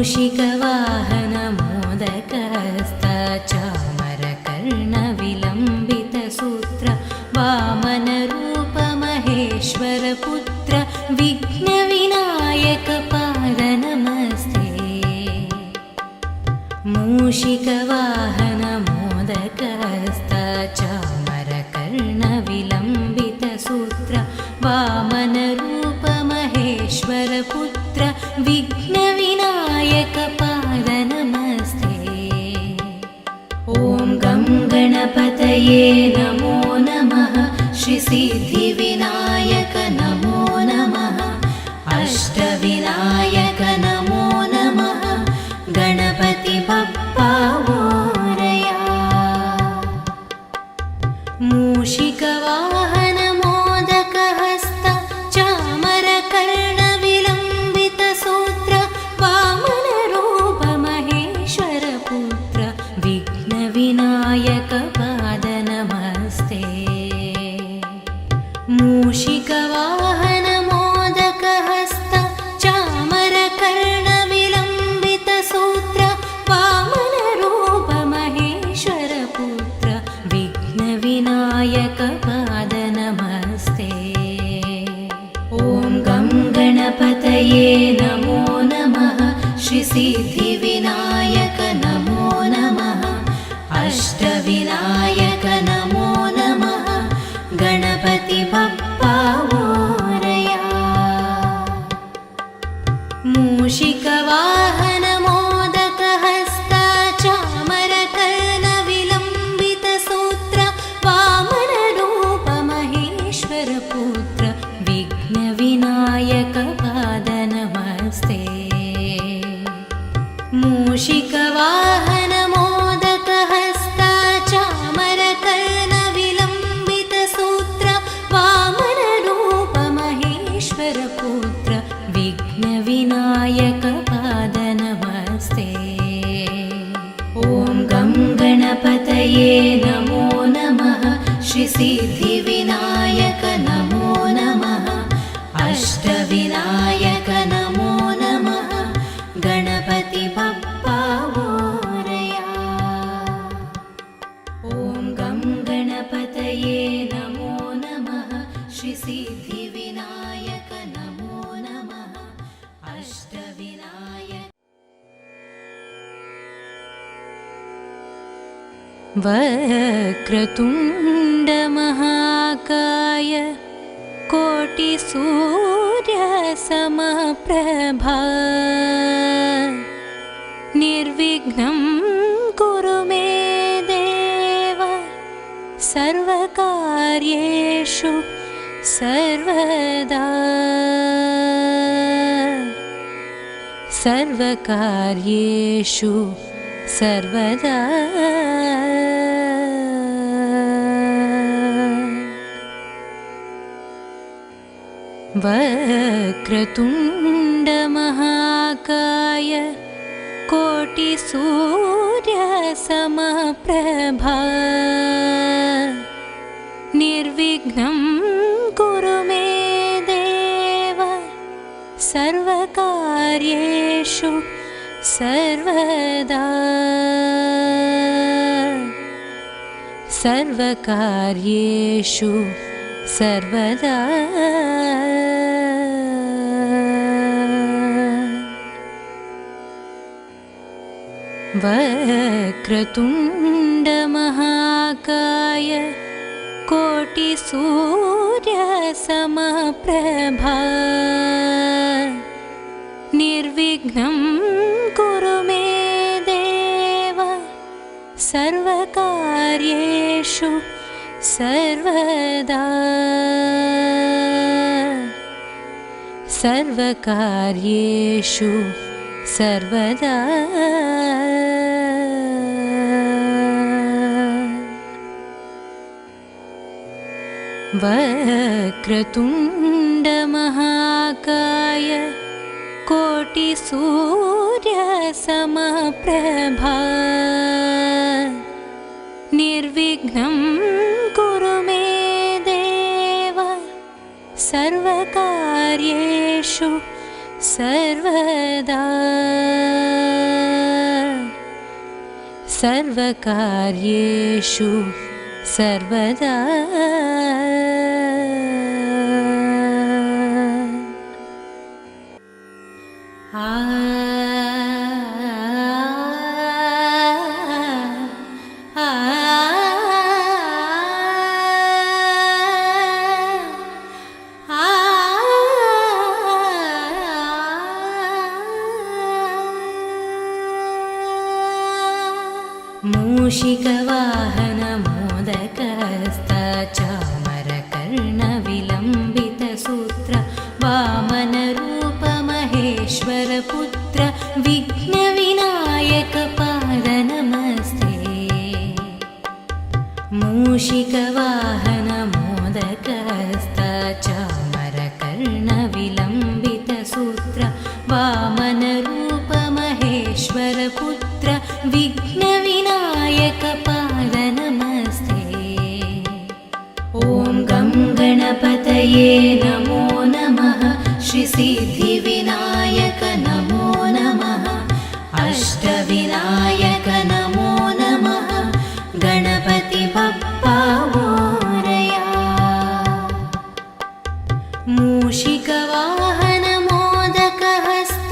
मूषिकवाहन मोदकहस्त चामरकर्णविलम्बितसूत्र वामनरूप महेश्वरपुत्र विघ्नविनायकपाद नमस्ते। मूषिकवाहन मोदकहस्त चामरकर्णविलम्बितसूत्र वामनरूप महेश्वरपुत्र विघ्नविनायकपाद नमस्ते। ॐ गं गणपतये नमो नमः। श्रीसिद्धिविनायक नमो नमः। अष्टविनायक नमो नमः। गणपति बप्पा मोरया। मूषिकवाहन मोदकहस्त चामरकर्णविलम्बितसूत्र वामनरूप महेश्वरपुत्र विघ्नविनायकपाद नमस्ते। मूषिकवाहन मोदकहस्त चामरकर्णविलम्बितसूत्र वामनरूप महेश्वरपुत्र विघ्नविनायकपाद नमस्ते। ॐ गं गणपतये नमो नमः। श्रीसिद्धिविनायक नमो नमः। अष्टविनायक नमो नमः। गणपति बप्पा मोरया। मूषिकवाहन मोदकहस्त चामरकर्णविलम्बितसूत्र वामनरूप महेश्वरपुत्र विघ्नविनायकपाद नमस्ते। मूषिकवाहन मोदकहस्त चामरकर्णविलम्बितसूत्र वामनरूप महेश्वरपुत्र विघ्नविनायकपाद नमस्ते। ॐ गं गणपतये नमो नमः। श्रीसिद्धिविनायक नमो नमः। अष्टविनायक नमो नमः। गणपति बप्पा मोरया। ॐ गं गणपतये नमो नमः। श्रीसिद्धिविनायक नमो नमः। अष्टविनायक। वक्रतुण्ड महाकाय कोटिसूर्यसमप्रभा निर्विघ्नं कुरु मे देव सर्वकार्येषु सर्वदा। सर्वकार्येषु सर्वदा। वक्रतुण्ड महाकाय कोटिसूर्यसमप्रभा निर्विघ्नं कुरु मे देव सर्वकार्येषु सर्वदा। सर्वकार्येषु सर्वदा। वक्रतुण्ड महाकाय कोटिसूर्यसमप्रभा निर्विघ्नं कुरु मे देव सर्वकार्येषु सर्वदा। सर्वकार्येषु सर्वदा। वक्रतुण्ड वक्रतुण्डमहाकाय कोटिसूर्यसमप्रभा निर्विघ्नं कुरु मे देव सर्वकार्येषु सर्वदा सर्वकार्येषु सर्वदा मूषिकवाहनमोदकस्ताचामरकर्णविलम्बितसूत्र वामनरूपमहेश्वरपुत्र विघ्नविनायकपाद नमस्ते। मूषिकवाहनमोदकस्ताचामरकर्णविलम्बितसूत्र वामनरूपमहेश्वरपुत्र विघ्नविनायकपाद नमस्ते। ॐ गं गणपतये नमो नमः श्रीसिद्धिविनायक नमो नमः अष्टविनायक नमो नमः गणपति बप्पा मोरया। मूषिकवाहनमोदकहस्त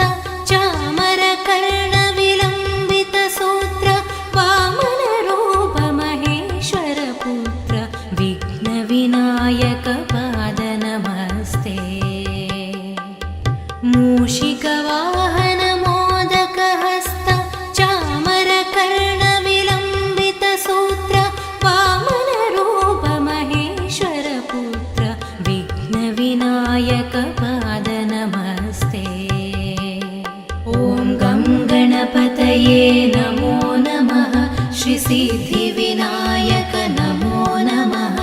चामरकर्णविलम्बितसूत्र वामनरूपमहेश्वरपुत्र विघ्नविनायकपाद नमस्ते। मूषिकवाहनमोदकहस्त चामरकर्णविलम्बितसूत्र वामनरूपमहेश्वरपुत्र विघ्नविनायकपाद नमस्ते। ॐ गं गणपतये नमो नमः श्रीसिद्धिविनायक नमो नमः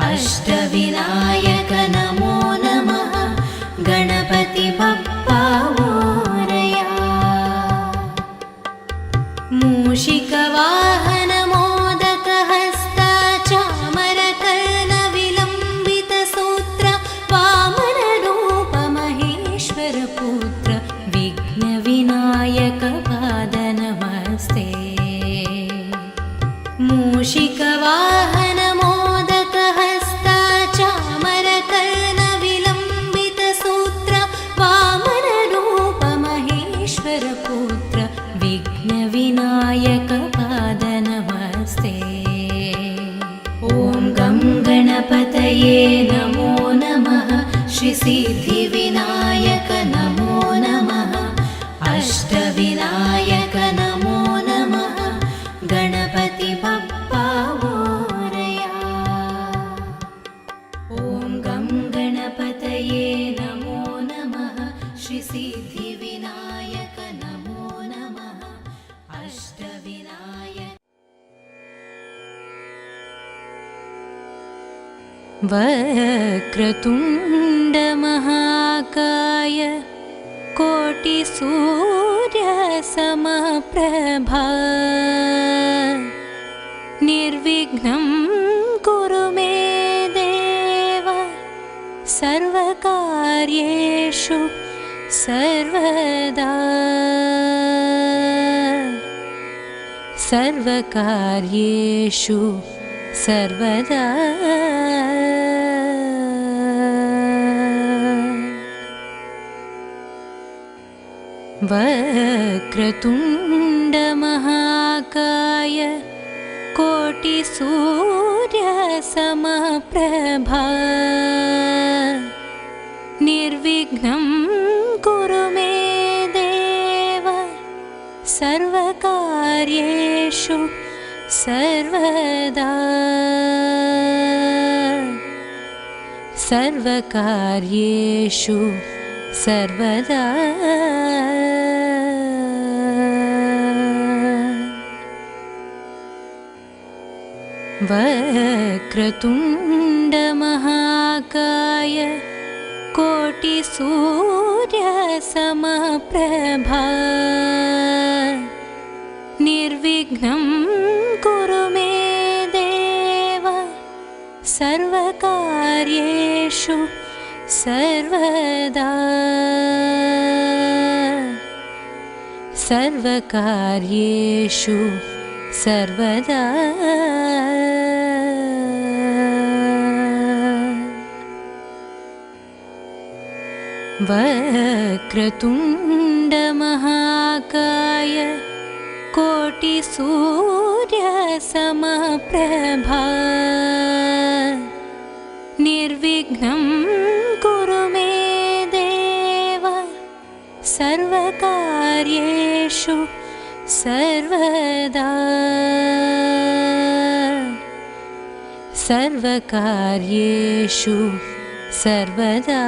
अष्टविनायक नमो नमः गणपति बप्पा मोरया। मूषिकवाहनमोदकहस्त चामरकर्णविलम्बितसूत्र वामनरूपमहेश्वरपुत्र विघ्नविनायकपाद नमस्ते। मूषिकवाहनमोदकहस्त चामरकर्णविलम्बितसूत्र वामनरूपमहेश्वरपुत्र विघ्नविनायकपाद नमस्ते। ॐ गं गणपतये नमो नमः श्रीसिद्धिविनायक नमो नमः अष्टविनायक नमो नमः गणपति बप्पा मोरया। ॐ गं गणपतये नमो नमः श्रीसिद्धिविनायक नमो नमः अष्टविनायक। वक्रतुण्डमहाकाय कोटिसूर्यसमप्रभा निर्विघ्नं कुरु मे देव सर्वकार्येषु सर्वदा सर्वकार्येषु सर्वदा वक्रतुण्डमहाकाय कोटिसूर्यसमप्रभा निर्विघ्नं कुरु मे देव सर्वकार्येषु सर्वदा सर्वकार्येषु सर्वदा वक्रतुण्डमहाकाय कोटिसूर्यसमप्रभा निर्विघ्नं कुरु मे देव सर्वकार्येषु सर्वदा सर्वकार्येषु सर्वदा वक्रतुण्डमहाकाय कोटिसूर्यसमप्रभा निर्विघ्नं कुरु मे देव सर्वकार्येषु सर्वदा सर्वकार्येषु सर्वदा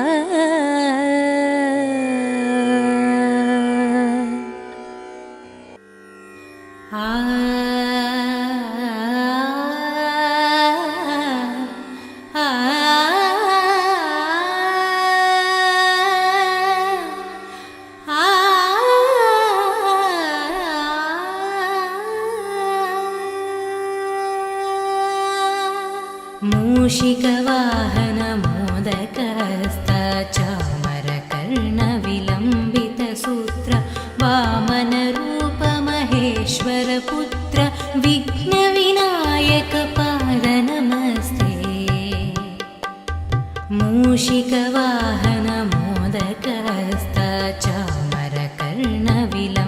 मूषिकवाहनमोदकहस्तचामरकर्णविलम्बितसूत्र वामनरूपमहेश्वरपुत्र विघ्नविनायकपाद नमस्ते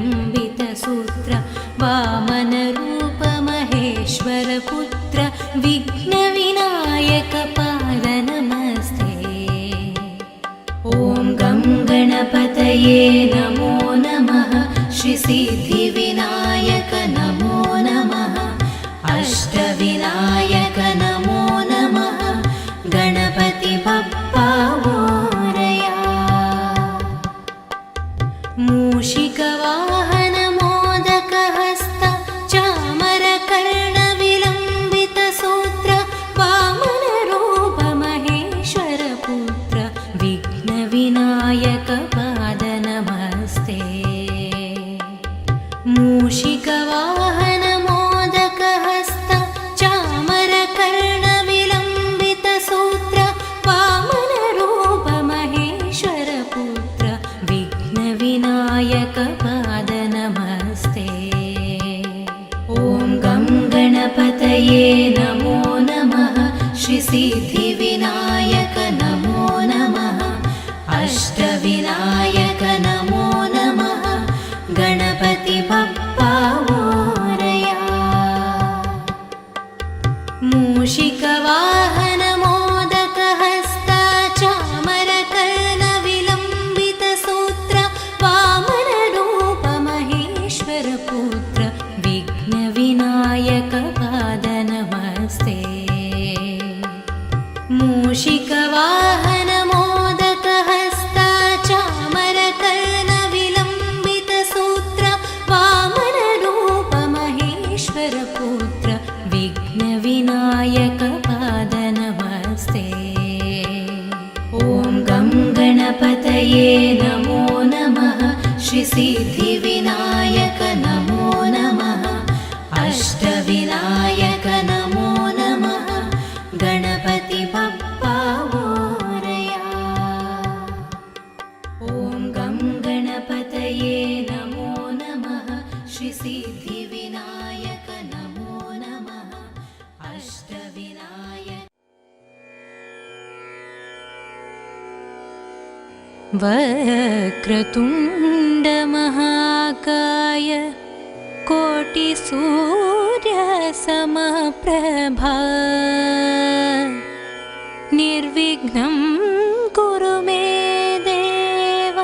मूषिकवाहनमोदकहस्तचामरकर्णविलम्बितसूत्र वामनरूपमहेश्वरपुत्र विघ्नविनायकपाद नमस्ते ॐ गं गणपतये नमो नमः श्रीसिद्धिविनायक नमो नमः अष्टविनायक नमो नमः गणपति बप्पा मोरया मूषिकवाहनमोदकहस्त चामरकर्णविलम्बितसूत्र वामनरूपमहेश्वरपुत्र विघ्नविनायकपाद नमस्ते मूषिकवाहनमोदकहस्त चामरकर्णविलम्बितसूत्र वामनरूपमहेश्वरपुत्र विघ्नविनायकपाद नमस्ते ॐ गं गणपतये नमो नमः श्रीसिद्धिविनायक नमो नमः अष्टविनायक नमो नमः गणपति बप्पा मोरया मूषिकवाहनमोदकहस्त चामरकर्णविलम्बितसूत्र वामनरूपमहेश्वरपुत्र विघ्नविनायकपाद नमस्ते मूषिकवाहनमोदकहस्त चामरकर्णविलम्बितसूत्र वामनरूपमहेश्वरपुत्र विघ्नविनायकपाद नमस्ते ॐ गं गणपतये नमो नमः श्रीसिद्धिविनायक नमो नमः अष्टविनायक नमो नमः गणपति बप्पा मोरया ॐ गं गणपतये नमो नमः श्रीसिद्धिविनायक नमो नमः अष्टविनायक वक्रतुण्डमहाकाय कोटिसूर्यसमप्रभा निर्विघ्नं कुरु मे देव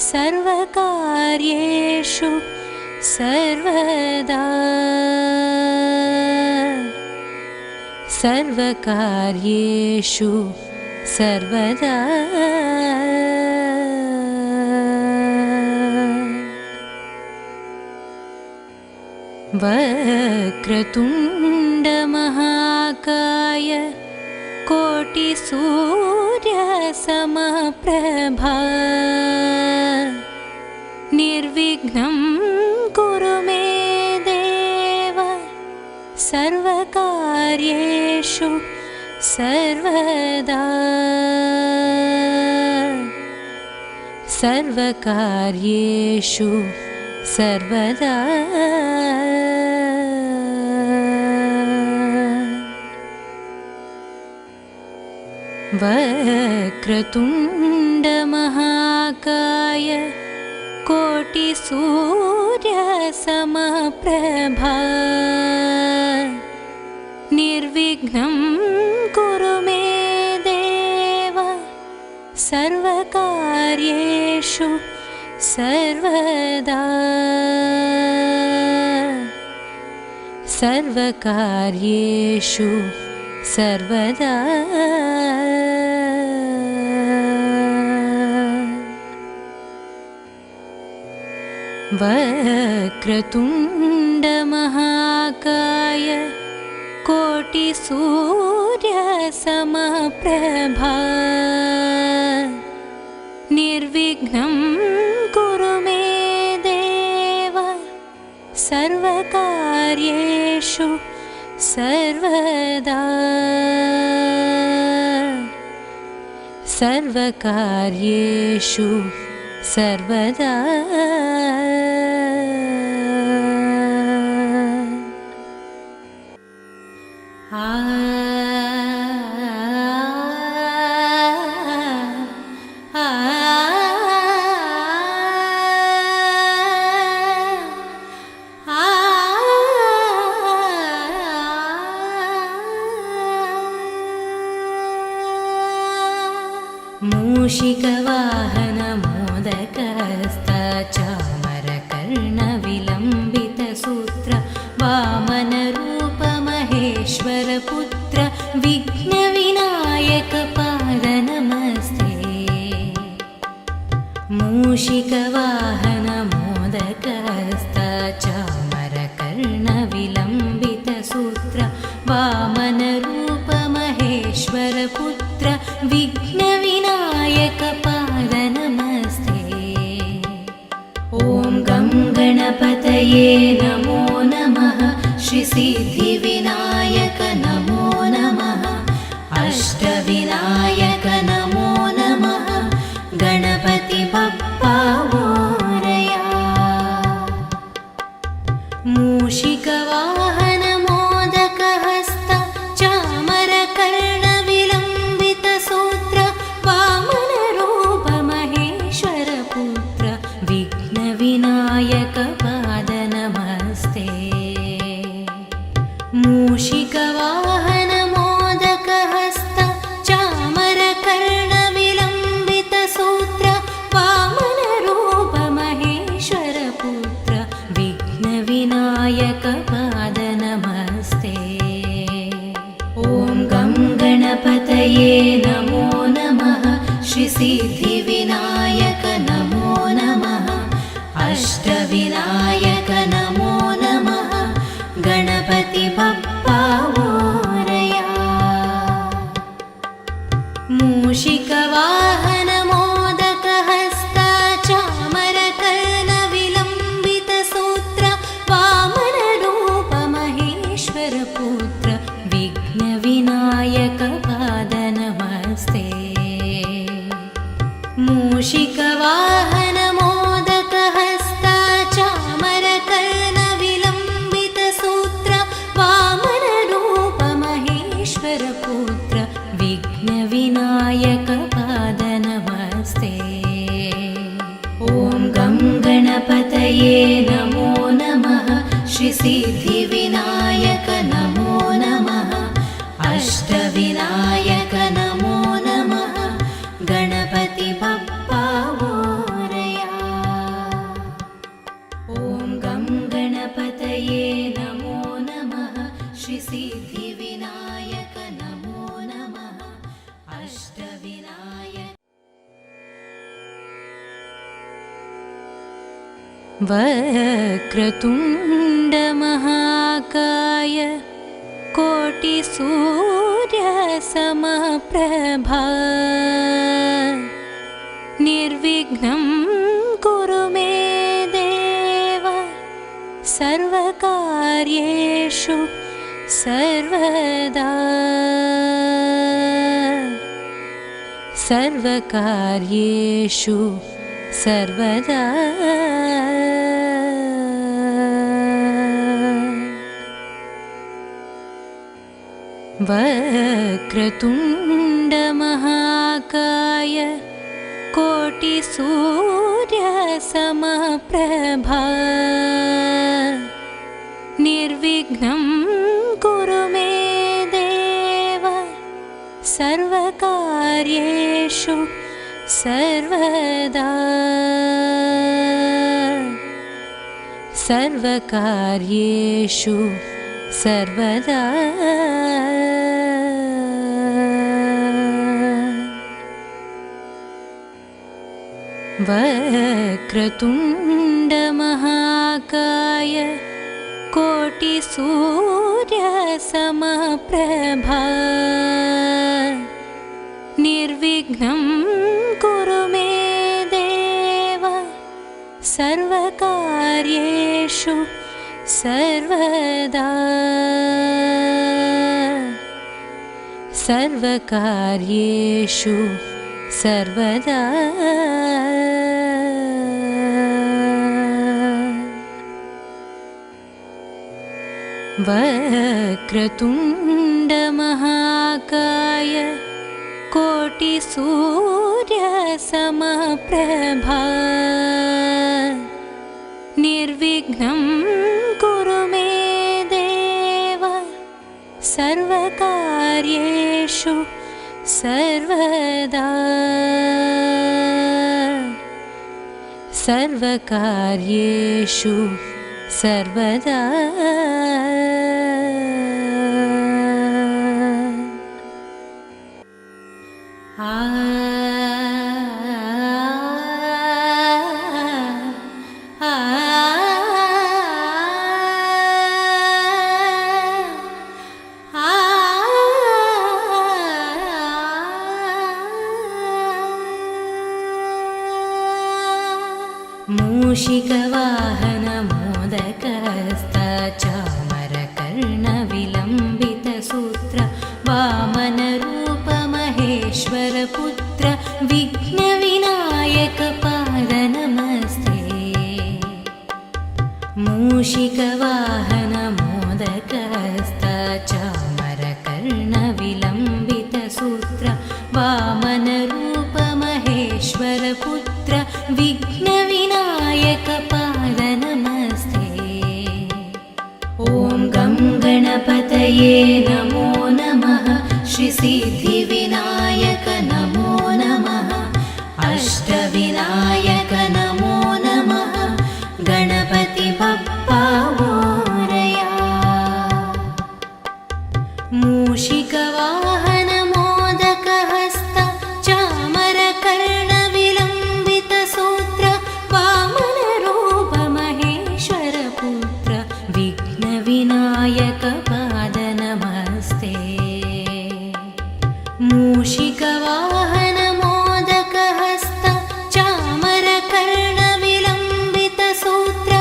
सर्वकार्येषु सर्वदा सर्वकार्येषु सर्वदा वक्रतुण्डमहाकाय कोटिसूर्यसमप्रभा समप्रभा निर्विघ्नं कुरु मे देव सर्वकार्येषु सर्वदा सर्वकार्येषु सर्वदा वक्रतुण्डमहाकाय कोटिसूर्यसमप्रभा निर्विघ्नं कुरु मे देव सर्वकार्येषु सर्वदा सर्वकार्येषु सर्वदा वक्रतुण्डमहाकाय कोटिसूर्यसमप्रभा निर्विघ्नं कुरु मे देव सर्वकार्येषु सर्वदा सर्वकार्येषु सर्वदा मूषिकवाहनमोदकस्ताचामरकर्णविलम्बितसूत्र वामनरूपमहेश्वरपुत्र विघ्नविनायकपाद नमस्ते मूषिकवाहनमोदकस्ताचामरकर्णविलम्बितसूत्र वामनरूपमहेश्वरपुत्र विघ्नविनायकपाद नमस्ते ॐ गं गणपतये नमो नमः श्रीसिद्धिविनायक नमो नमः अष्टविनायक नमो नमः गणपति बप्पा मोरया मूषिकवाहनमोदकहस्त चामरकर्णविलम्बितसूत्र वामनरूपमहेश्वरपुत्र विघ्नविनायकपाद नमस्ते मूषिकवाहनमोदकहस्त चामरकर्णविलम्बितसूत्र वामनरूपमहेश्वरपुत्र विघ्नविनायकपाद नमस्ते ॐ गं गणपतये नमो नमः श्रीसिद्धिविनायक नमो नमः अष्टविनायक नमो नमः गणपति बप्पा मोरया मूषिकवाहनमोदकहस्ता चामरकर्णविलम्बितसूत्र वामनरूपमहेश्वरपुत्र विघ्नविनायकपाद नमस्ते मूषिकवाहनमोदकहस्ता चामरकर्णविलम्बितसूत्र वामनरूपमहेश्वरपुत्र विघ्नविनायकपाद नमस्ते ॐ गं गणपतये नमो नमः श्रीसिद्धिविनायक नमो नमः अष्टविनायक नमो नमः गणपति बप्पा मोरया ॐ गं गणपतये नमो नमः श्रीसिद्धिविनायक नमो नमः अष्टविनायक वक्रतुण्डमहाकाय कोटिसूर्यसमप्रभा निर्विघ्नं कुरु मे देव सर्वकार्येषु सर्वदा सर्वकार्येषु सर्वदा वक्रतुण्डमहाकाय कोटिसूर्यसमप्रभा निर्विघ्नं कुरु मे देव सर्वकार्येषु सर्वदा सर्वकार्येषु सर्वदा वक्रतुण्डमहाकाय कोटिसूर्यसमप्रभा निर्विघ्नं कुरु मे देव सर्वकार्येषु सर्वदा सर्वकार्येषु सर्वदा वक्रतुण्डमहाकाय कोटिसूर्यसमप्रभा निर्विघ्नं कुरु मे देव सर्वकार्येषु सर्वदा सर्वकार्येषु सर्वदा मूषिकवाहनमोदकस्तचामरकर्णविलम्बितसूत्र वामनरूपमहेश्वरपुत्र विघ्नविनायकपाद नमस्ते मूषिकवाहनमोदकस्तचामरकर्णविलम्बितसूत्र वामनरूपमहेश्वरपुत्र विघ्नविनायकपाद नमस्ते ॐ गं गणपतये नमो नमः श्रीसिद्धिविनायक नमो नमः अष्टविनायक नमो नमः गणपति बप्पा मोरया मूषिकवाहनमोदकहस्त चामरकर्णविलम्बितसूत्र वामनरूपमहेश्वरपुत्र विघ्नविनायकपाद नमस्ते मूषिकवाहनमोदकहस्त चामरकर्णविलम्बितसूत्र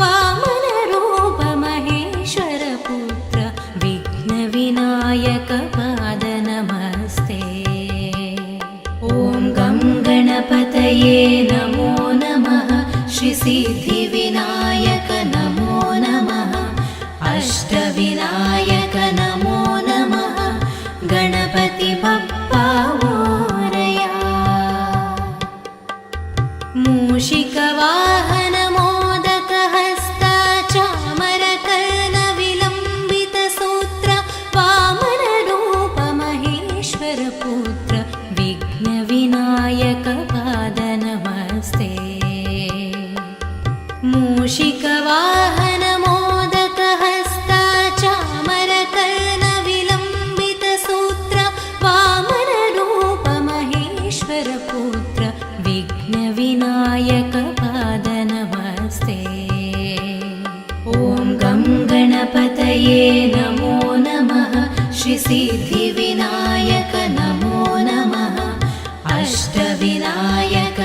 वामनरूपमहेश्वरपुत्र विघ्नविनायकपाद नमस्ते ॐ गं गणपतये नमो नमः श्रीसिद्धिविनायक नमो नमः अष्टविनायक नमो नमः गणपति बप्पा मोरया मूषिकवाहनमोदकहस्त चामरकर्णविलम्बितसूत्र वामनरूपमहेश्वरपुत्र विघ्नविनायकपाद नमस्ते मूषिकवाहनमोदकहस्त चामरकर्णविलम्बितसूत्र वामनरूपमहेश्वरपुत्र विघ्नविनायकपाद नमस्ते ॐ गं गणपतये नमो नमः श्रीसिद्धिविनायक नमो नमः अष्टविनायक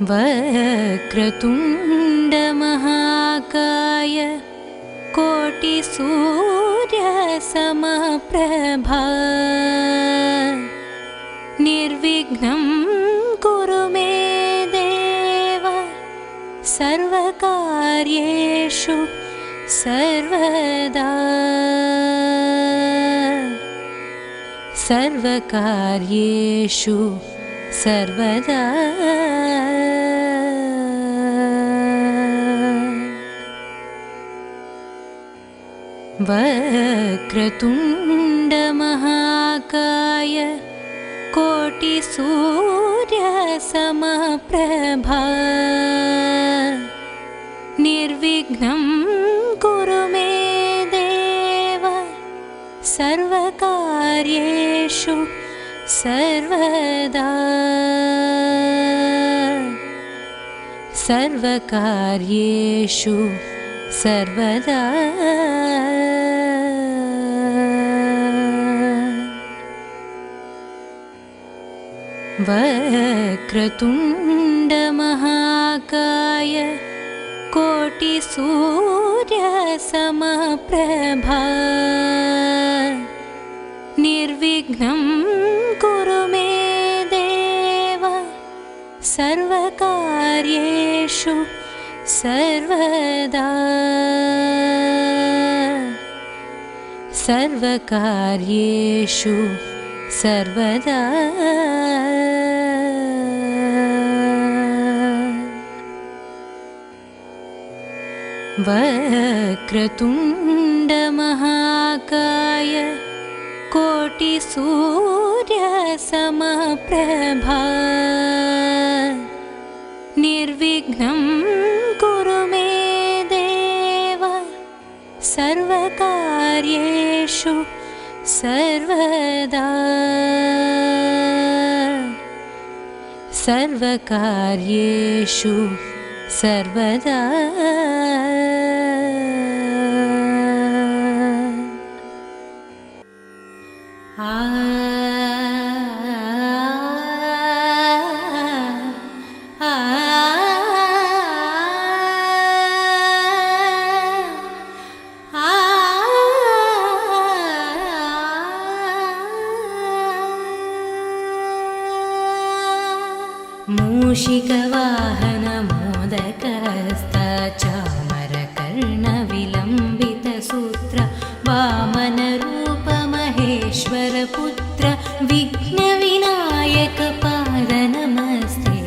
वक्रतुण्डमहाकाय कोटिसूर्यसमप्रभा निर्विघ्नं कुरु मे देव सर्वकार्येषु सर्वदा सर्वकार्येषु सर्वदा वक्रतुण्डमहाकाय कोटिसूर्यसमप्रभा निर्विघ्नं कुरु मे देव सर्वकार्येषु सर्वदा सर्वकार्येषु सर्वदा वक्रतुण्डमहाकाय कोटिसूर्यसमप्रभा निर्विघ्नं कुरु मे देव सर्वकार्येषु सर्वदा सर्वकार्येषु सर्वदा वक्रतुण्डमहाकाय कोटिसूर्यसमप्रभा निर्विघ्नं कुरु मे देव सर्वकार्येषु सर्वदा सर्वकार्येषु सर्वदा मूषिकवाहनमोदकहस्तचामरकर्णविलम्बितसूत्र वामनरूपमहेश्वरपुत्र विघ्नविनायकपाद नमस्ते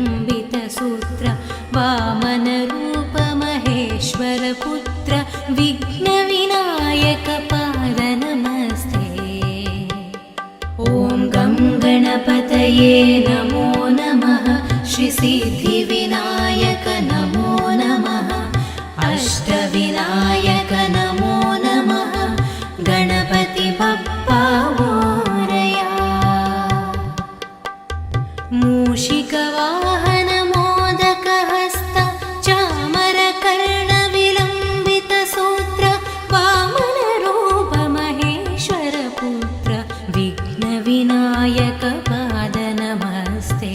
मूषिकवाहनमोदकहस्तचामरकर्णविलम्बितसूत्र वामनरूपमहेश्वरपुत्र विघ्नविनायकपाद नमस्ते ॐ गं गणपतये नमो नमः श्रीसिद्धिविनायक नमो नमः अष्टविनायक नमो नमः गणपति बप्पा मोरया मूषिकवाहनमोदकहस्त चामरकर्णविलम्बितसूत्र वामनरूपमहेश्वरपुत्र विघ्नविनायकपाद नमस्ते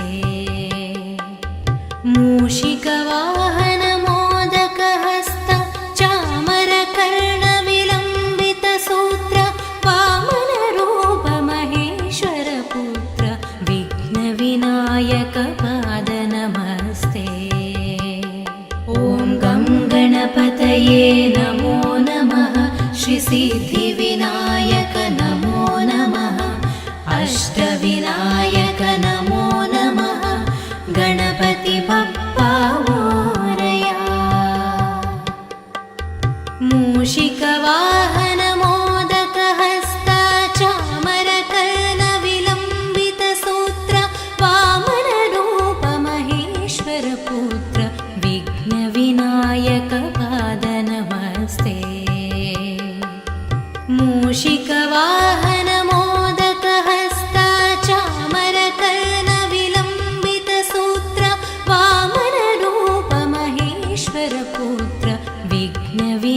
मूषिकवाहनमोदकहस्त चामरकर्णविलम्बितसूत्र वामनरूपमहेश्वरपुत्र विघ्नविनायकपाद नमस्ते ॐ गं गणपतये नमो नमः श्रीसिद्धिविनायक नमो नमः अष्टविनायक नमो नमः गणपति बप्पा मोरया मूषिकवाहनमोदकहस्त चामरकर्णविलम्बितसूत्र वामनरूपमहेश्वरपुत्र विघ्नविनायकपाद नमस्ते मूषिकवाहनमोदकहस्त चामरकर्णविलम्बितसूत्र वामनरूपमहेश्वरपुत्र विघ्नविनायकपाद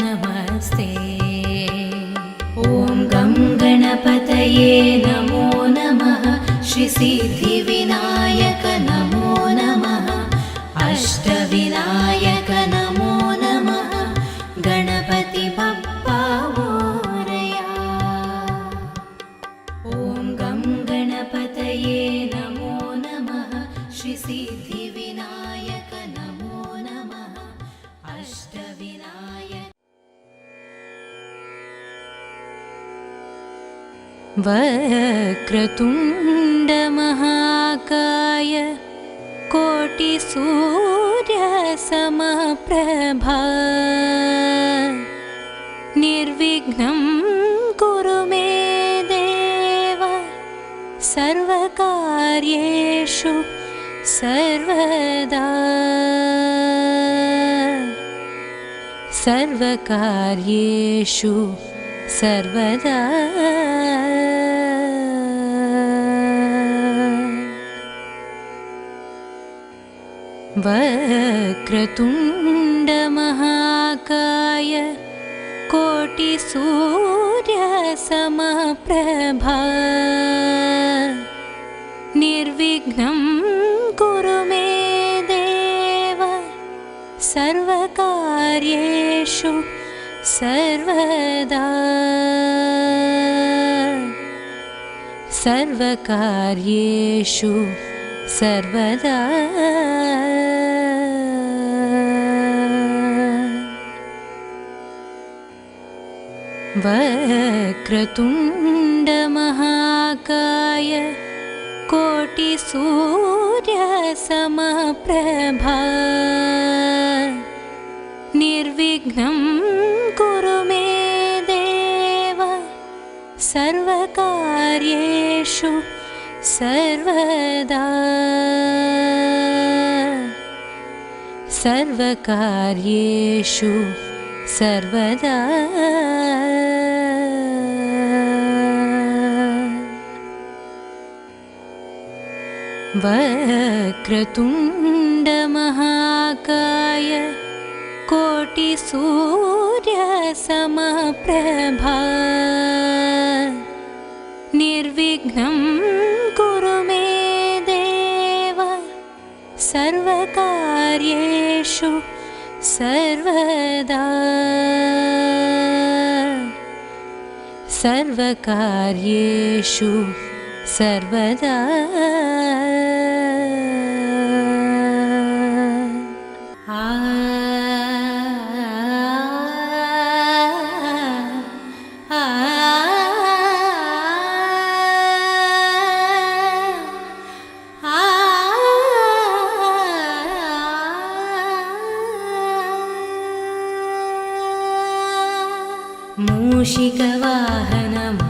नमस्ते श्रीसिद्धिविनायक नमो नमः अष्टविनायक वक्रतुण्डमहाकाय कोटिसूर्यसमप्रभा निर्विघ्नं कुरु मे देव सर्वकार्येषु सर्वदा सर्वकार्येषु सर्वदा वक्रतुण्डमहाकाय कोटिसूर्यसमप्रभा निर्विघ्नं कुरु मे देव सर्वकार्येषु सर्वदा सर्वकार्येषु सर्वदा वक्रतुण्डमहाकाय कोटिसूर्यसमप्रभा निर्विघ्नं कुरु मे देव सर्वकार्येषु सर्वदा सर्वकार्येषु सर्वदा वक्रतुण्डमहाकाय कोटिसूर्यसमप्रभा निर्विघ्नं कुरु मे देव सर्वकार्येषु सर्वदा सर्वकार्येषु सर्वदा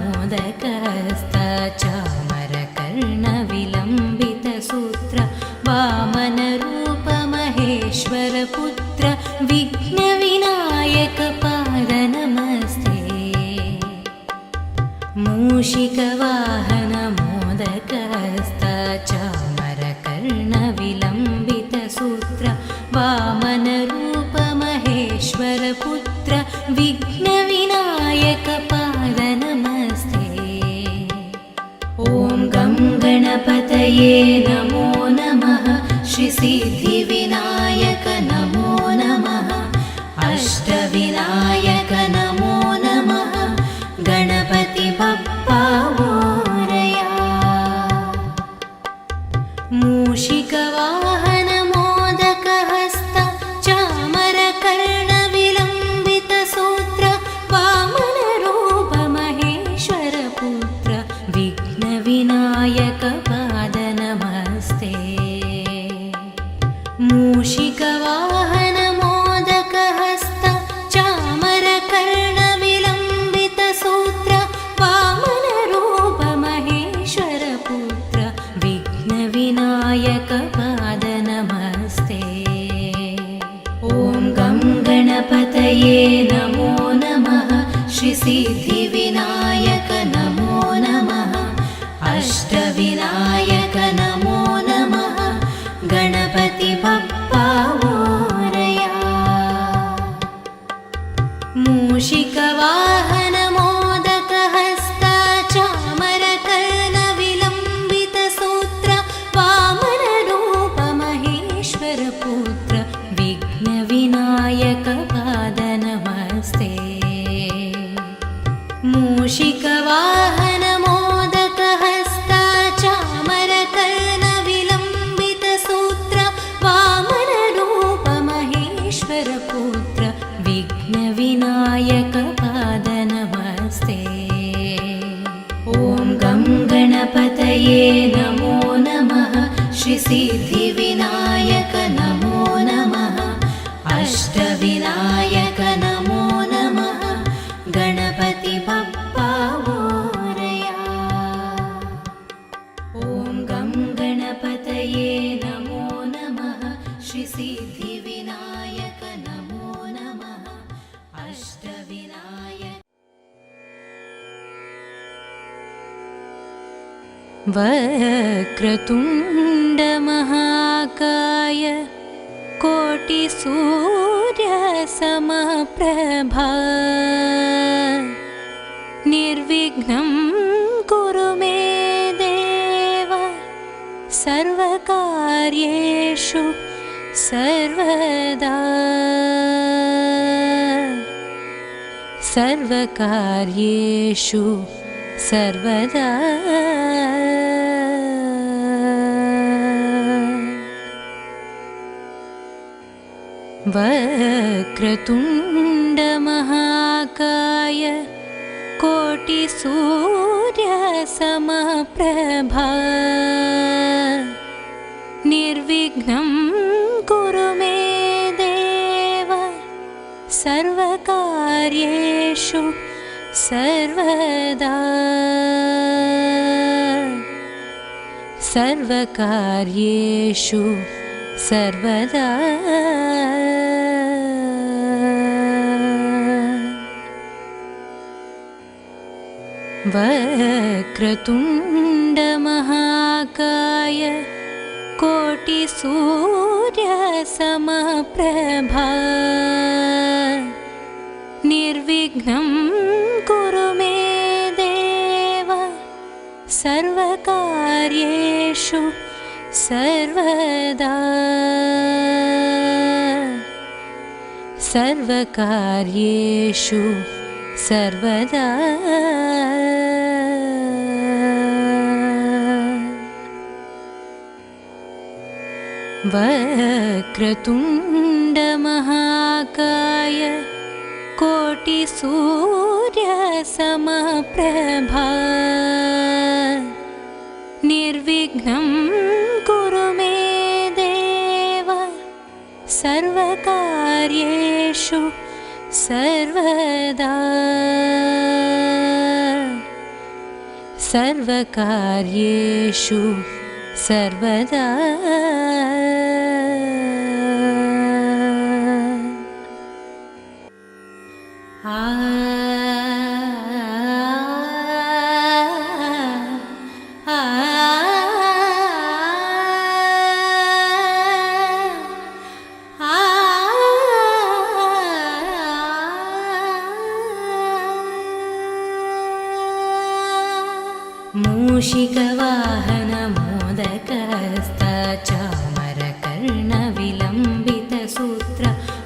मूषिकवाहनमोदकहस्त चामरकर्णविलम्बितसूत्र वामनरूप महेश्वरपुत्र विघ्नविनायकपाद नमस्ते मूषिकवाहनमोदकहस्त चामरकर्णविलम्बितसूत्र वामनरूप महेश्वरपुत्र विघ्नविनायकपाद नमस्ते ॐ गं गणपतये नमो नमः श्रीसिद्धिविनायक नमो नमः अष्टविनायक नमो नमः गणपति बप्पा मोरया मूषिकवाहनमोदकहस्त चामरकर्णविलम्बितसूत्र वामनरूप महेश्वरपुत्र विघ्नविनायकपाद नमस्ते मूषिकवाहनमोदकहस्त चामरकर्णविलम्बितसूत्र वामनरूप महेश्वरपुत्र विघ्नविनायकपाद नमस्ते ॐ गं गणपतये नमो नमः श्रीसिद्धिविनायक नमो नमः अष्टविनायक नमो नमः गणपति बप्पा मोरया मूषिकवाहनमोदकहस्त चामरकर्णविलम्बितसूत्र वामनरूप महेश्वरपुत्र विघ्नविनायकपाद नमस्ते मूषिकवाहनमोदकहस्त चामरकर्णविलम्बितसूत्र श्रीसिद्धिविनायक नमो नमः अष्टविनायक नमो नमः गणपति बप्पा मोरया। ॐ गं गणपतये नमो नमः श्रीसिद्धिविनायक नमो नमः अष्टविनायक। वक्रतुण्ड महाकाय कोटिसूर्यसमप्रभा निर्विघ्नं कुरु मे देव सर्वकार्येषु सर्वदा सर्वकार्येषु सर्वदा। वक्रतुण्ड महाकाय कोटिसूर्यसमप्रभा निर्विघ्नं कुरु मे देव सर्वकार्येषु सर्वदा सर्वकार्येषु सर्वदा। वक्रतुण्ड महाकाय कोटिसूर्यसमप्रभा निर्विघ्नं कुरु मे देव सर्वकार्येषु सर्वदा सर्वकार्येषु सर्वदा। वक्रतुण्ड महाकाय कोटिसूर्यसमप्रभा निर्विघ्नं कुरु मे देव सर्वकार्येषु सर्वदा सर्वकार्येषु सर्वदा। मूषिकवाहन मोदकहस्त चामरकर्णविलम्बितसूत्र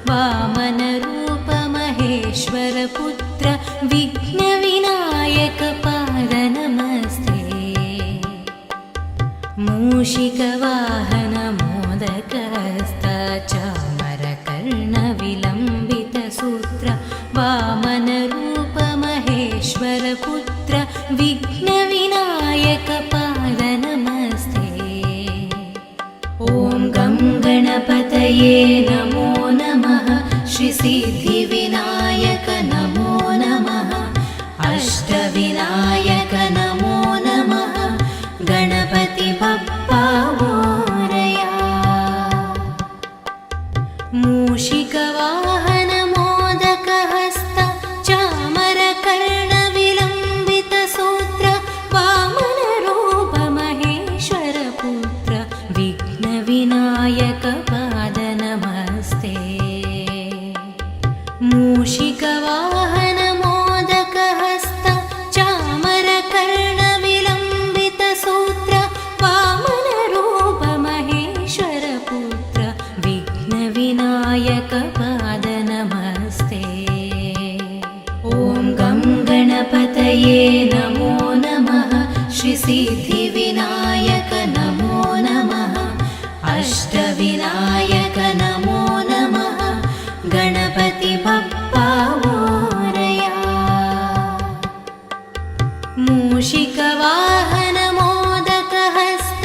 वामनरूप महेश्वरपुत्र विघ्नविनायक पाद नमस्ते। मूषिकवाहन मोदकहस्त चामरकर्णविलम्बितसूत्र वामनरूप महेश्वरपुत्र विघ्नविनायक पाद नमस्ते। ॐ गं गणपतये नमो नमः श्रीसिद्धिविनायक नमो नमः अष्टविनायक नमो नमः गणपति बप्पा मोरया। मूषिकवाहन मोदकहस्त चामरकर्णविलम्बितसूत्र वामनरूप महेश्वरपुत्र विघ्नविनायक पाद नमस्ते। मूषिकवाहन मोदकहस्त चामरकर्णविलम्बितसूत्र वामनरूप महेश्वरपुत्र विघ्नविनायक पाद नमस्ते। ॐ गं गणपतये नमो नमः श्रीसिद्धिविनायक नमो नमः अष्टविनायक नमो नमः गणपति बप्पा मोरया। मूषिकवाहन मोदकहस्त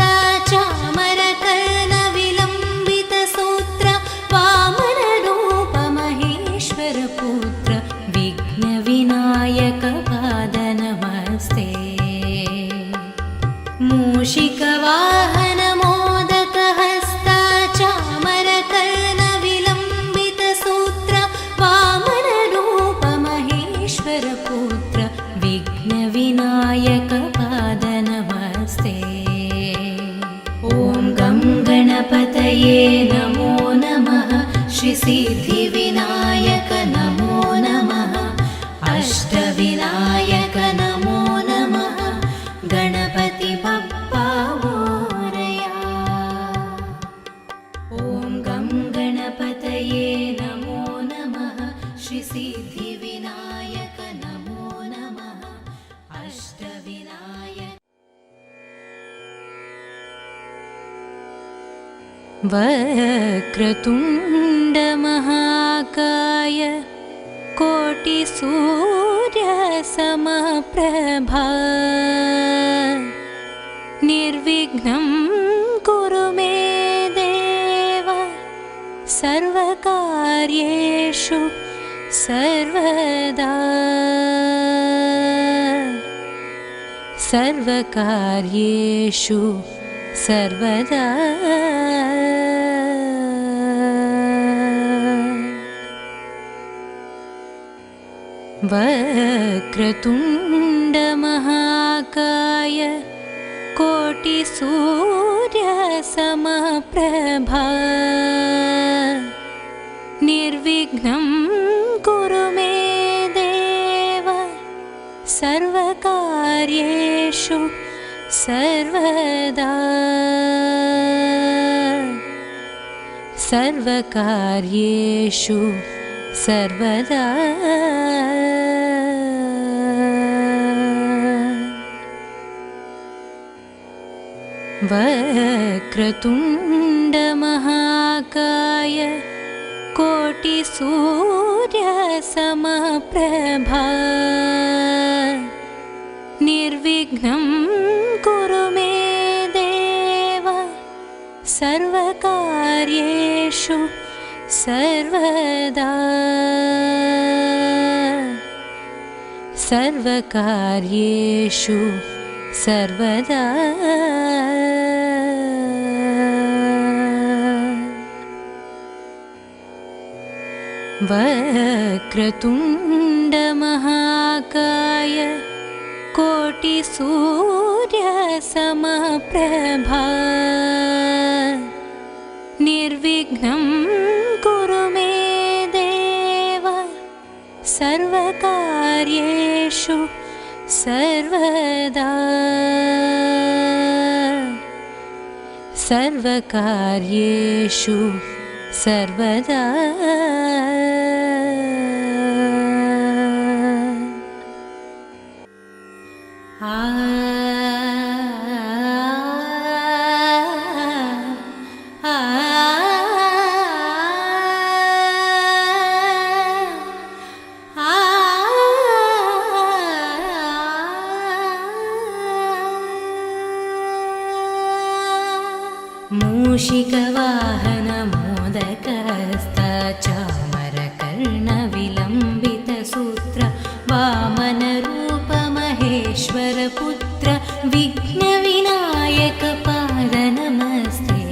चामरकर्णविलम्बितसूत्र श्रीसिद्धिविनायक नमो नमः अष्टविनायक नमो नमः गणपति बप्पा मोरया। ॐ गं गणपतये नमो नमः श्रीसिद्धिविनायक नमो नमः अष्टविनायक। वक्रतुण्ड महाकाय कोटिसूर्यसमप्रभा निर्विघ्नं कुरु मे देव सर्वकार्येषु सर्वदा सर्वकार्येषु सर्वदा। वक्रतुण्ड महाकाय कोटिसूर्यसमप्रभा निर्विघ्नं कुरु मे देव सर्वकार्येषु सर्वदा सर्वकार्येषु सर्वदा। वक्रतुण्ड महाकाय कोटिसूर्यसमप्रभा निर्विघ्नं कुरु मे देव सर्वकार्येषु सर्वदा सर्वकार्येषु सर्वदा। वक्रतुण्ड महाकाय कोटिसूर्यसमप्रभा निर्विघ्नं कुरु मे देव सर्वकार्येषु सर्वदा सर्वकार्येषु सर्वदा। मूषिकवाहन मोदकहस्त चामरकर्णविलम्बितसूत्र वामनरूप महेश्वरपुत्र विघ्नविनायक पाद नमस्ते।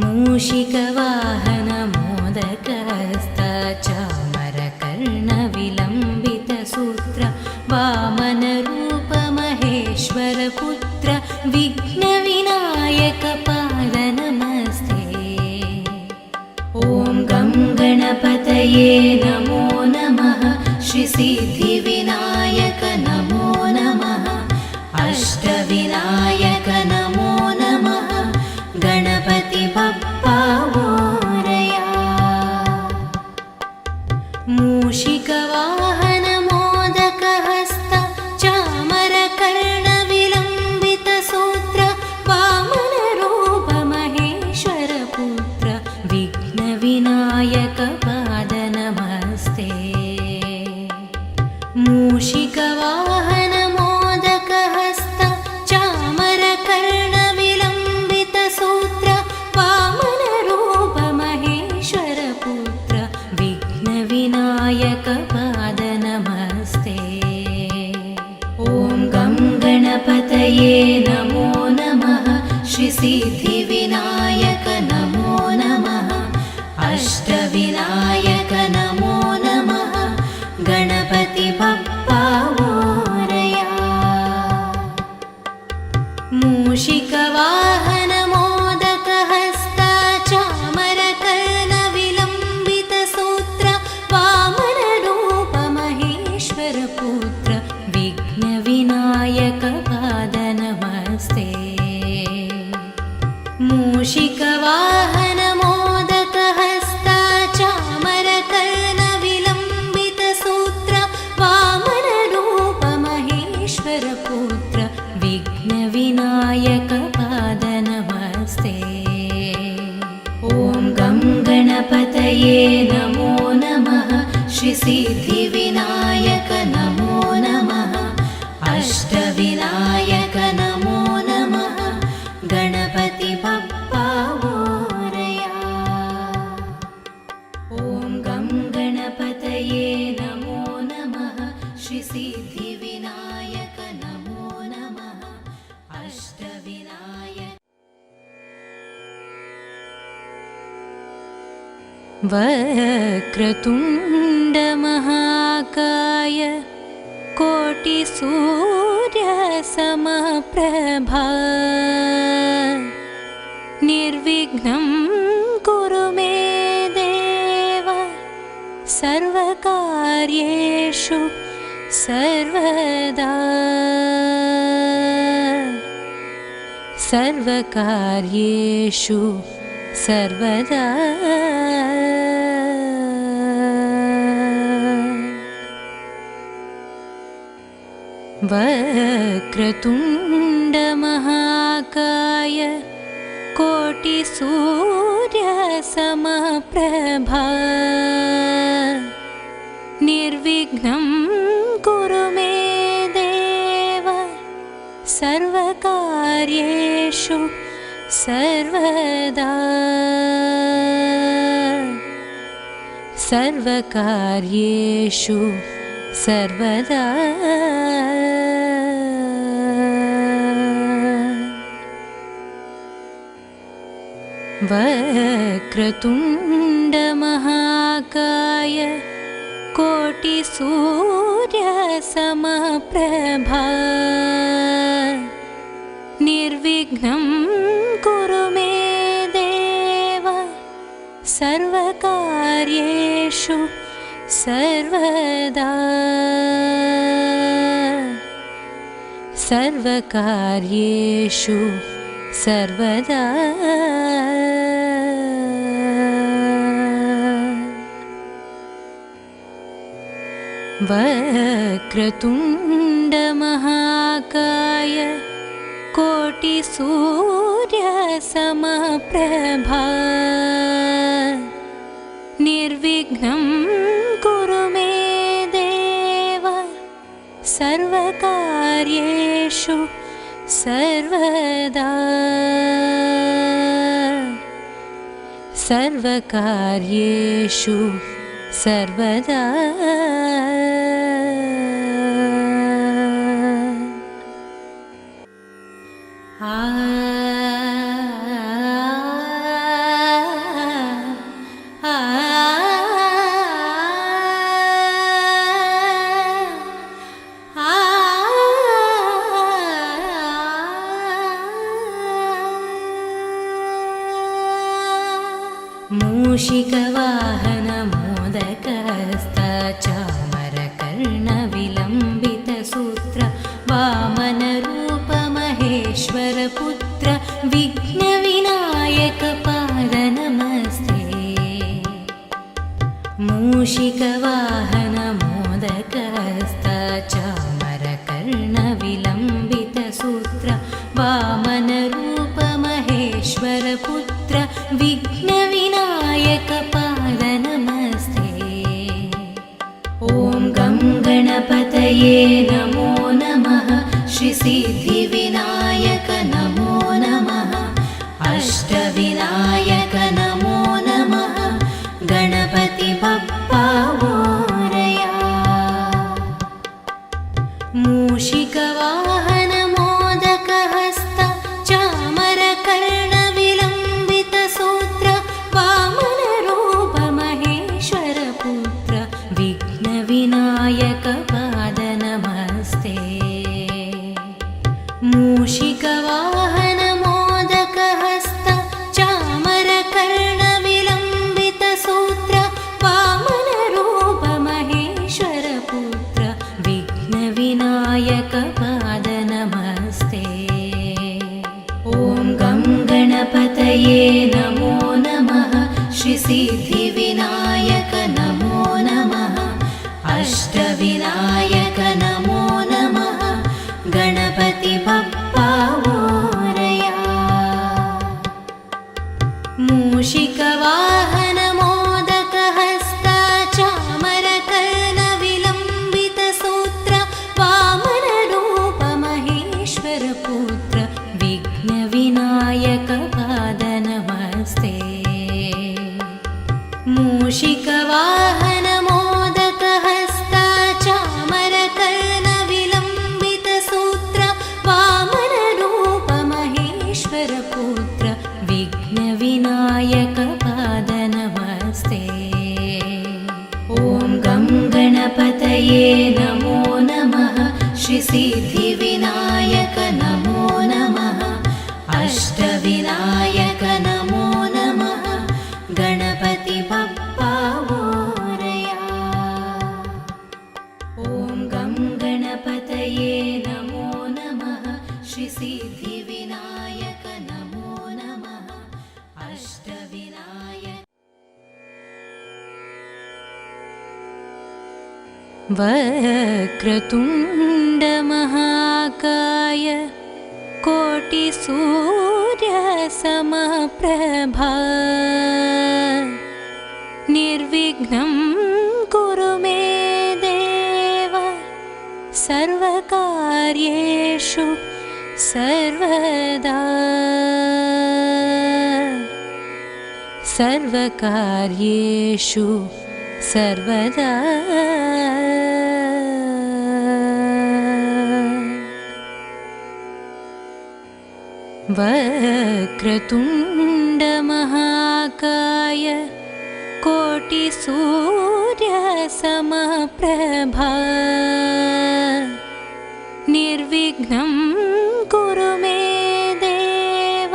मूषिकवाहन मोदकहस्त चामरकर्णविलम्बितसूत्र वामनरूप महेश्वरपुत्र विघ्नविनायक पाद नमस्ते। ॐ गं गणपतये नमो नमः श्रीसिद्धिविनायक नमो नमः अष्टविनायक नमो नमः गणपति बप्पा मोरया। मूषिकवाहन मोदकहस्त चामरकर्णविलम्बितसूत्र वामनरूप महेश्वरपुत्र विघ्नविनायक पाद नमस्ते। मूषिकवाहन मोदकहस्त चामरकर्णविलम्बितसूत्र वामनरूप महेश्वरपुत्र विघ्नविनायक पाद नमस्ते। ॐ गं गणपतये नमो नमः श्रीसिद्धिविनायक नमो नमः अष्टविनायक नमो नमः गणपति बप्पा मोरया। मूषिकवाहन मोदकहस्त चामरकर्णविलम्बितसूत्र मूषिकवाहनमोदकहस्ता चामरकर्णविलम्बितसूत्र वामनरूपमहेश्वरपुत्र विघ्नविनायकपादनमस्ते। ॐ गं गणपतये नमो नमः। श्रीसिद्धिविनायक नमो नमः। अष्टविनायक नमो नमः। गणपति बप्पा मोरया। ॐ गं गणपतये नमो नमः। श्रीसिद्धिविनायक नमो नमः। अष्टविनायक। वक्रतुण्डमहाकाय कोटिसूर्यसमप्रभा निर्विघ्नं कुरु मे देव सर्वकार्येषु सर्वदा। सर्वकार्येषु सर्वदा। वक्रतुण्डमहाकाय कोटिसूर्यसमप्रभा निर्विघ्नं कुरु मे देव सर्वकार्येषु सर्वदा। सर्वकार्येषु सर्वदा। वक्रतुण्डमहाकाय कोटिसूर्यसमप्रभा निर्विघ्नं कुरु मे देव सर्वकार्येषु सर्वदा। सर्वकार्येषु सर्वदा। वक्रतुण्डमहाकाय कोटिसूर्यसमप्रभा निर्विघ्नं कुरु मे देव सर्वकार्येषु सर्वदा। सर्वकार्येषु सर्वदा। मूषिकवाहनमोदकहस्ता चामरकर्णविलम्बितसूत्र वामनरूपमहेश्वरपुत्र विघ्नविनायकपादनमस्ते। मूषिकवाहनमोदकहस्ता चामरकर्णविलम्बितसूत्र वामनरूपमहेश्वरपुत्र विघ्नविनायकपादनमस्ते। ॐ गं गणपतये नमो नमः। श्रीसिद्धिविनायक नमो नमः। अष्टविनायक नमो नमः। गणपति बप्पा मोरया। मूषिकवाहनमोदकहस्ता चामरकर्णविलम्बितसूत्र वामनरूपमहेश्वरपुत्र विघ्नविनायकपादनमस्ते। मूषिकवाहनमोदकहस्ता चामरकर्णविलम्बितसूत्र गणपतये नमो नमः श्रीसिद्धिविनायक नमो नमः अष्टविनायक नमो नमः गणपति बप्पा मोरया मूषिकवाहन मोदकहस्ता चामरकर्णविलम्बितसूत्र वामनरूप महेश्वरपुत्र विघ्नविनायक पाद नमस्ते मूषिकवाहन मोदकहस्ता चामरकर्णविलम्बितसूत्र वामनरूप महेश्वरपुत्र विघ्नविनायक पाद नमस्ते ॐ गं गणपतये नमो नमः श्रीसिद्धिविनायक नमो नमः अष्टविनायक नमो नमः गणपति बप्पा मोरया ॐ गं गणपतये नमो नमः श्रीसिद्धिविनायक नमो नमः अष्टविनायक वक्रतुण्ड महाकाय कोटिसूर्यसमप्रभा निर्विघ्नं कुरु मे देव सर्वकार्येषु सर्वदा सर्वकार्येषु सर्वदा वक्रतुण्ड महाकाय कोटिसूर्यसमप्रभा निर्विघ्नं कुरु मे देव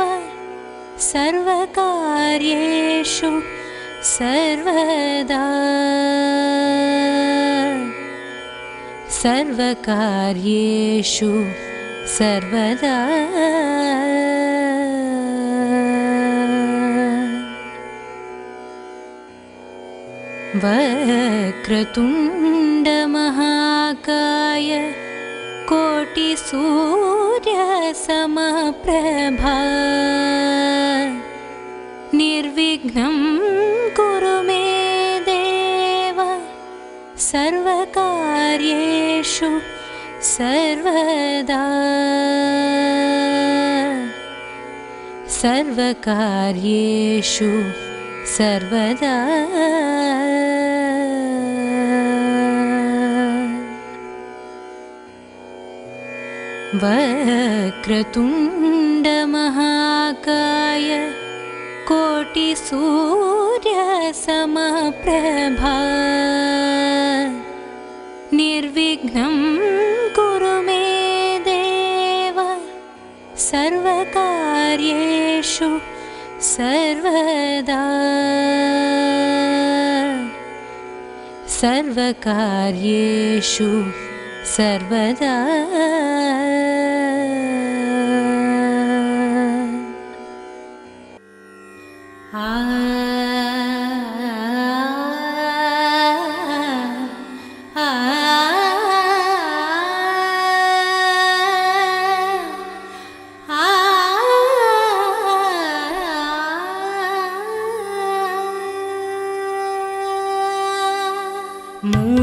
सर्वकार्येषु सर्वदा सर्वकार्येषु सर्वदा वक्रतुण्ड महाकाय कोटिसूर्यसमप्रभा निर्विघ्नं कुरु मे देव सर्वकार्येषु सर्वदा सर्वकार्येषु सर्वदा वक्रतुण्ड महाकाय कोटिसूर्यसमप्रभा निर्विघ्नं कुरु मे देव सर्वकार्येषु सर्वदा सर्वकार्येषु सर्वदा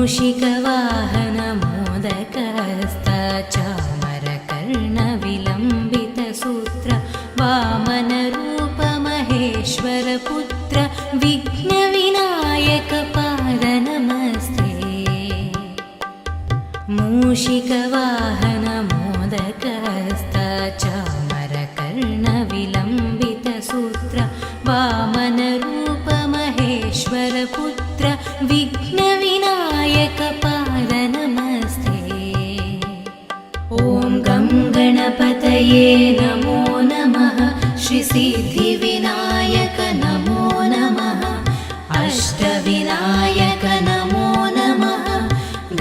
मूषिकवाहन मोदकहस्ता चामरकर्णविलम्बितसूत्र वामनरूप महेश्वरपुत्र विघ्नविनायक पाद नमस्ते मूषिकवाहन मोदकहस्ता चामरकर्णविलम्बितसूत्र वामनरूप महेश्वरपुत्र विघ्नविनायक पाद नमस्ते ॐ गं गणपतये नमो नमः श्रीसिद्धिविनायक नमो नमः अष्टविनायक नमो नमः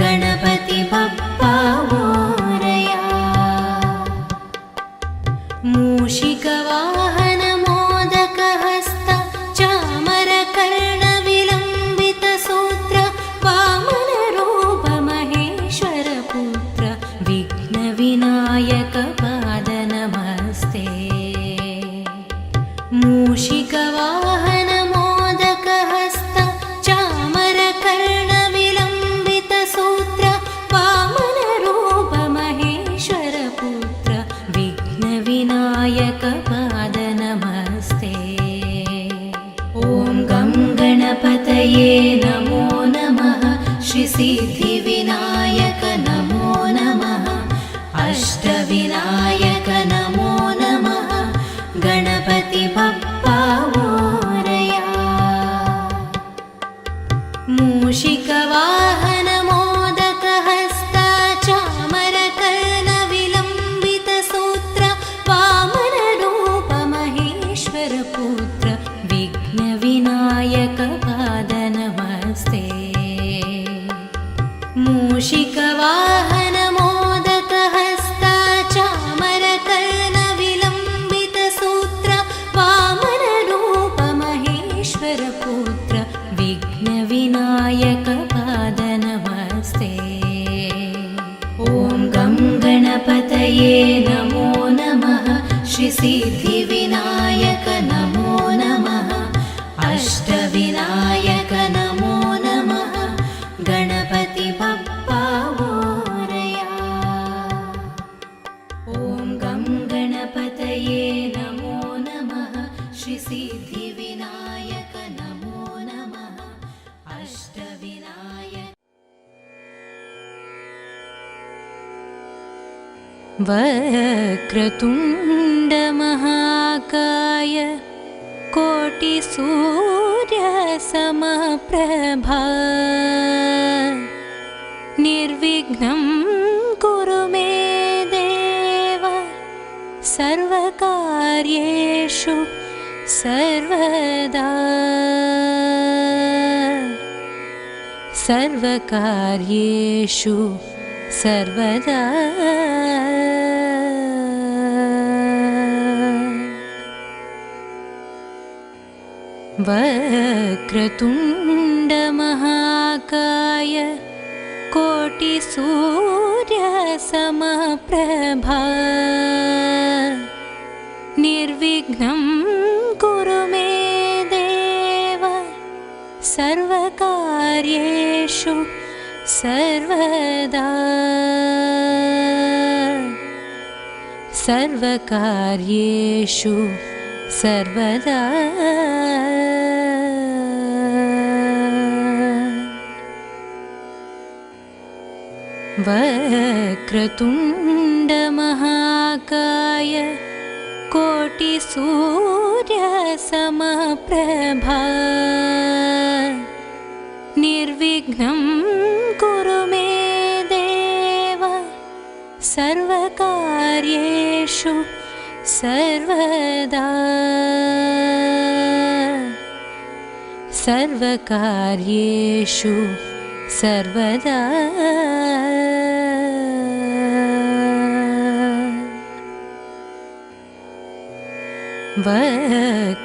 गणपति बप्पा मोरया मूषिकवाहन मोदक मूषिकवाहन मोदकहस्त चामरकर्णविलम्बित सूत्र वामनरूप महेश्वरपुत्र विघ्नविनायक पाद नमस्ते। ॐ गं गणपतये नमो नमः। श्रीसिद्धिविनायक नमो नमः। अष्टविनायक नमो नमः। गणपति बप्पा मोरया। मूषिकवाहन मोदकहस्त चामरकर्णविलम्बित सूत्र वामनरूप महेश्वरपुत्र विघ्नविनायक पाद नमस्ते। मूषिकवाहन मोदकहस्त चामरकर्णविलम्बित सूत्र वामनरूप महेश्वरपुत्र विघ्नविनायक पाद नमस्ते। ॐ गं गणपतये नमो नमः। श्रीसिद्धिविनायक नमो नमः। अष्टविनायक नमो नमः। गणपति बप्पा मोरया। ॐ गं गणपतये नमो नमः। श्रीसिद्धिविनायक नमो नमः। अष्टविनायक। वक्रतुण्ड महाकाय कोटिसूर्यसमप्रभा निर्विघ्नं कुरु मे देव सर्वकार्येषु सर्वदा। सर्वकार्येषु सर्वदा। वक्रतुण्ड महाकाय कोटिसूर्यसमप्रभा निर्विघ्नं कुरु मे देव सर्वकार्येषु सर्वदा। सर्वकार्येषु सर्वदा। वक्रतुण्ड महाकाय कोटिसूर्यसमप्रभा निर्विघ्नं कुरु मे देव सर्वकार्येषु सर्वदा। सर्वकार्येषु सर्वदा।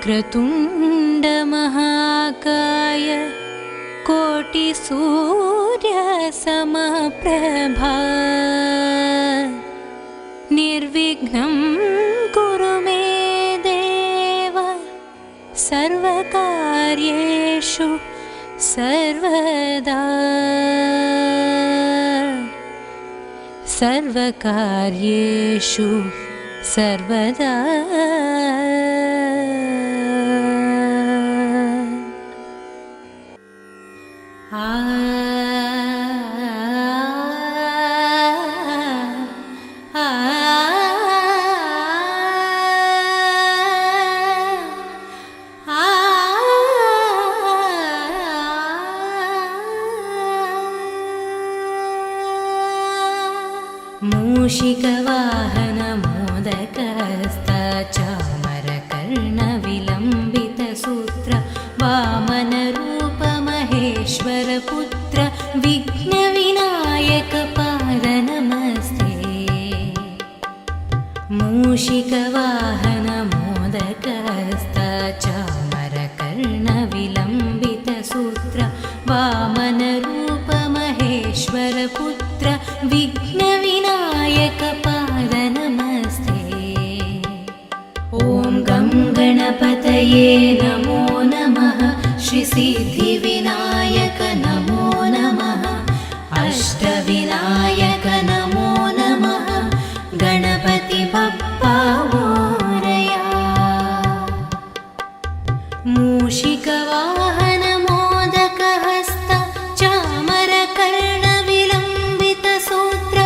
वक्रतुण्ड महाकाय कोटिसूर्यसमप्रभा निर्विघ्नं कुरु मे देव सर्वकार्येषु सर्वदा। सर्वकार्येषु सर्वदा। मूषिकवाहन मोदकहस्त चामरकर्णविलम्बित सूत्र वामनरूप महेश्वरपुत्र विघ्नविनायक पाद नमस्ते। मूषिकवाहन मोदकहस्त चामरकर्णविलम्बित सूत्र वामनरूप महेश्वरपुत्र विघ्नविनायक पाद नमस्ते। ॐ गं गणपतये गणपतये नमो नमः श्रीसिद्धिविनायक नमो नमः अष्टविनायक नमो नमः गणपति बप्पा मोरया मूषिकवाहन मोदकहस्त चामरकर्णविलम्बितसूत्र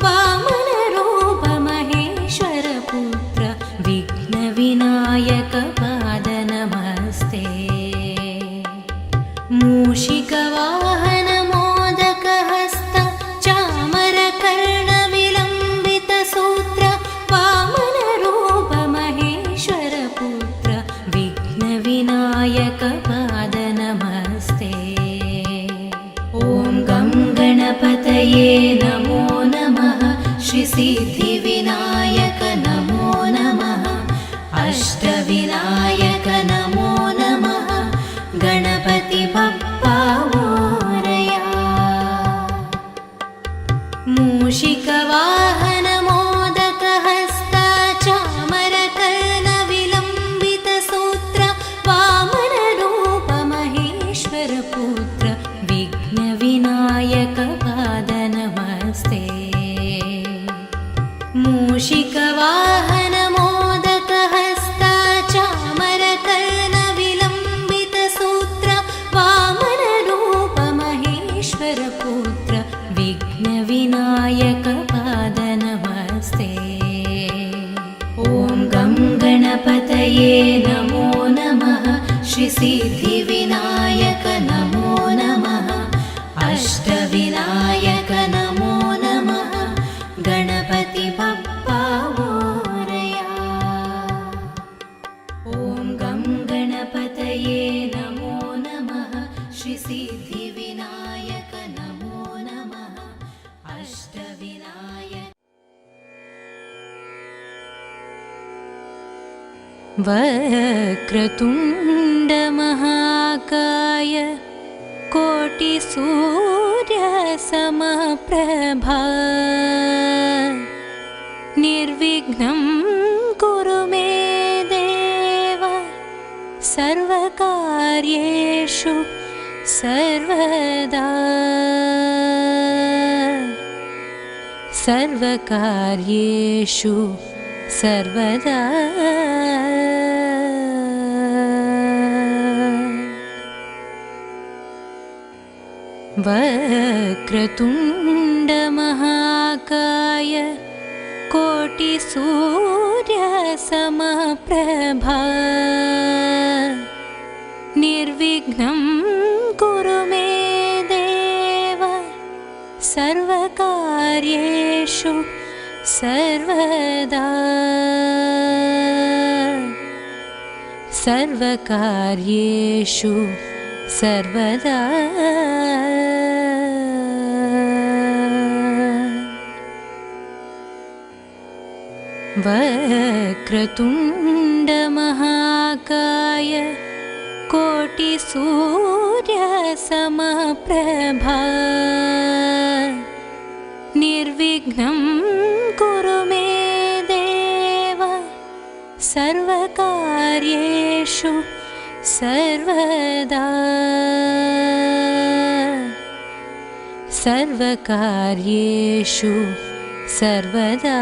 वामनरूप महेश्वरपुत्र विघ्नविनायक पाद नमस्ते मूषिकवाहन मोदकहस्त चामरकर्णविलम्बितसूत्र वामनरूप महेश्वरपुत्र विघ्नविनायक पाद नमस्ते ॐ गं गणपतये नमो नमः श्रीसिद्धिविनायक नमो नमः अष्टविनायक नमो नमः गणपति बप्पा मोरया मूषिकवाहन मोदकहस्त चामरकर्णविलम्बितसूत्र वामनरूप महेश्वरपुत्र विघ्नविनायक पाद नमस्ते मूषिकवाहन मोदकहस्त चामरकर्णविलम्बितसूत्र वामनरूप महेश्वरपुत्र विघ्नविनायक पाद नमस्ते ॐ गं गणपतये नमो नमः श्रीसिद्धिविनायक नमो नमः अष्टविनायक नमो नमः गणपति बप्पा मोरया ॐ गं गणपतये नमो नमः श्रीसिद्धिविनायक नमो नमः अष्टविनायक वक्रतुण्ड महाकाय कोटिसूर्यसमप्रभा निर्विघ्नं कुरु मे देव सर्वकार्येषु सर्वदा सर्वकार्येषु सर्वदा वक्रतुण्ड महाकाय कोटिसूर्यसमप्रभा निर्विघ्नं कुरु मे देव सर्वकार्येषु सर्वदा सर्वकार्येषु सर्वदा वक्रतुण्ड महाकाय कोटिसूर्यसमप्रभा निर्विघ्नं कुरु मे देव सर्वकार्येषु सर्वदा सर्वकार्येषु सर्वदा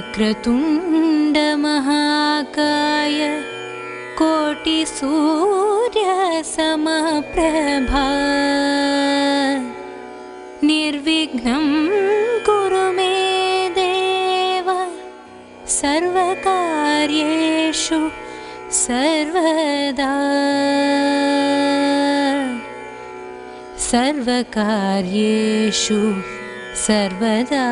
वक्रतुण्ड महाकाय कोटिसूर्यसमप्रभा निर्विघ्नं कुरु मे देव सर्वकार्येषु सर्वदा सर्वकार्येषु सर्वदा